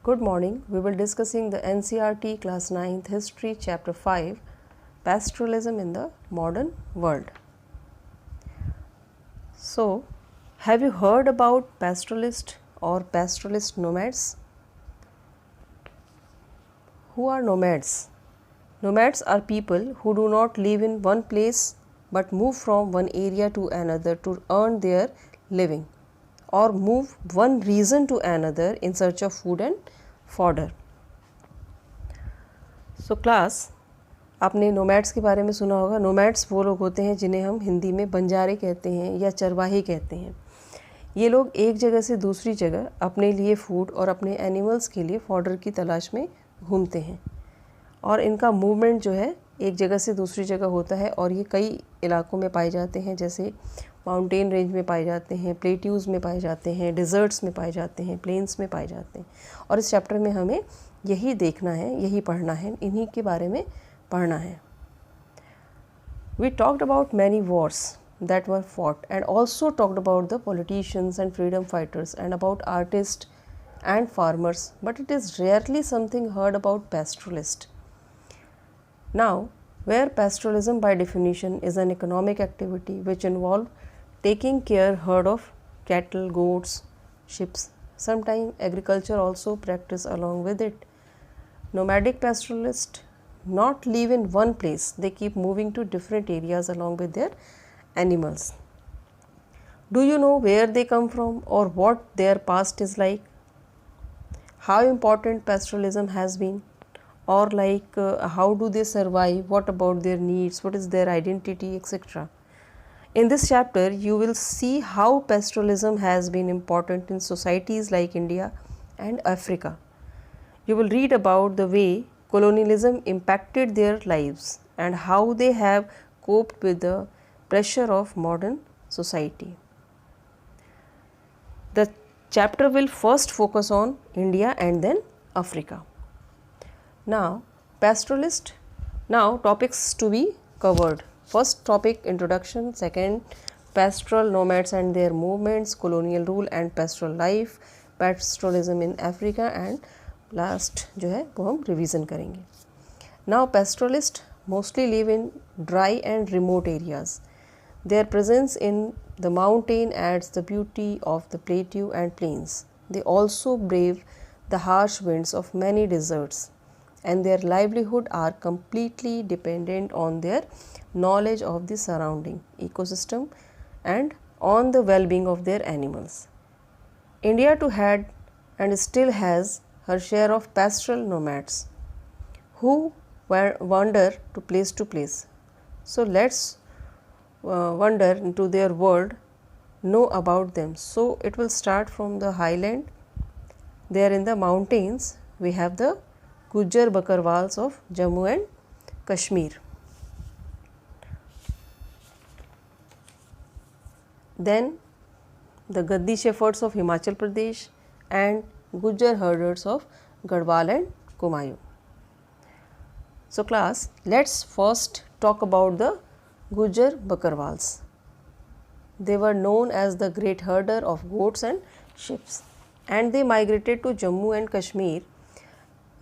Good morning. We will discussing the NCERT class 9th history chapter 5 pastoralism in the modern world. So, have you heard about pastoralist or pastoralist nomads? Who are nomads? Nomads are people who do not live in one place but move from one area to another to earn their living, or move one region to another in search of food and fodder. So class, आपने nomads के बारे में सुना होगा. Nomads वो लोग होते हैं जिन्हें हम हिंदी में बंजारे कहते हैं या चरवाही कहते हैं. ये लोग एक जगह से दूसरी जगह अपने लिए फूड और अपने एनिमल्स के लिए फॉडर की तलाश में घूमते हैं, और इनका मूवमेंट जो है एक जगह से दूसरी जगह होता है, और ये कई इलाकों में पाए जाते हैं, जैसे माउंटेन रेंज में पाए जाते हैं, प्लेट्यूज़ में पाए जाते हैं, डिज़र्ट्स में पाए जाते हैं, प्लेन्स में पाए जाते हैं. और इस चैप्टर में हमें यही देखना है, यही पढ़ना है, इन्हीं के बारे में पढ़ना है. We talked about many wars that were fought and also talked about the politicians and freedom fighters and about artists and farmers, but it is rarely something heard about pastoralist. Now, where pastoralism by definition is an economic activity which involves taking care herd of cattle, goats, sheep, sometimes agriculture also practice along with it. Nomadic pastoralists not live in one place, they keep moving to different areas along with their animals. Do you know where they come from or what their past is like? How important pastoralism has been, or how do they survive, what about their needs, what is their identity, etc. In this chapter you will see how pastoralism has been important in societies like India and Africa. You will read about the way colonialism impacted their lives and how they have coped with the pressure of modern society. The chapter will first focus on India and then Africa. Now, pastoralist. Now, topics to be covered. First topic, introduction. Second, pastoral nomads and their movements, colonial rule and pastoral life, pastoralism in Africa, and last जो है वो हम revision करेंगे. Now pastoralist mostly live in dry and remote areas. Their presence in the mountain adds the beauty of the plateau and plains. They also brave the harsh winds of many deserts and their livelihood are completely dependent on their knowledge of the surrounding ecosystem and on the well-being of their animals. India too had and still has her share of pastoral nomads who wander to place. So let's wander into their world, know about them. So it will start from the highland. There in the mountains we have the Gujjar Bakarwals of Jammu and Kashmir. Then the Gaddi shepherds of Himachal Pradesh and Gujjar herders of Garhwal and Kumaon. So class, let's first talk about the Gujjar Bakarwals. They were known as the great herder of goats and sheep, and they migrated to Jammu and Kashmir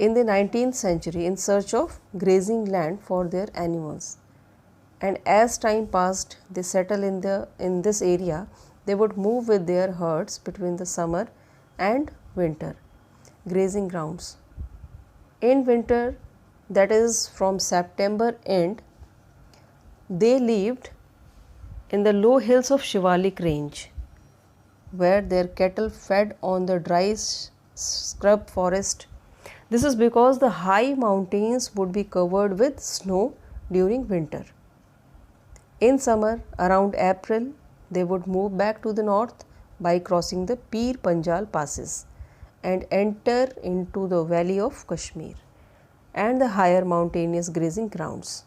in the 19th century in search of grazing land for their animals. And as time passed, they settled in this area. They would move with their herds between the summer and winter grazing grounds. In winter, that is from September end, they lived in the low hills of Shivalik range, where their cattle fed on the dry scrub forest. This is because the high mountains would be covered with snow during winter. In summer, around April, they would move back to the north by crossing the Pir Panjal passes and enter into the valley of Kashmir and the higher mountainous grazing grounds.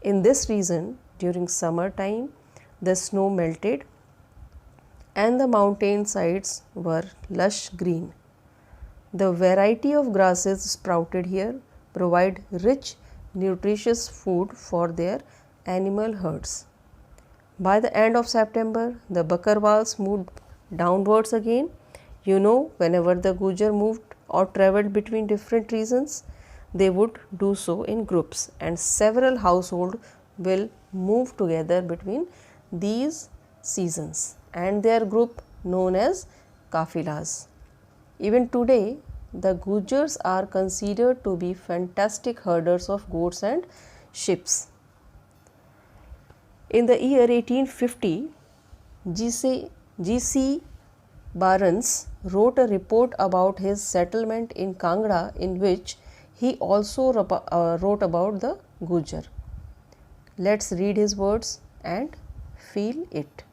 In this region, during summer time, the snow melted and the mountain sides were lush green. The variety of grasses sprouted here provide rich, nutritious food for their animal herds. By the end of September, the Bakarwals moved downwards again. You know, whenever the Gujjar moved or traveled between different regions, they would do so in groups, and several households will move together between these seasons, and their group known as kafilas. Even today, the Gujars are considered to be fantastic herders of goats and sheep. In the year 1850, G.C. Barnes wrote a report about his settlement in Kangra, in which he also wrote about the Gujar. Let's read his words and feel it.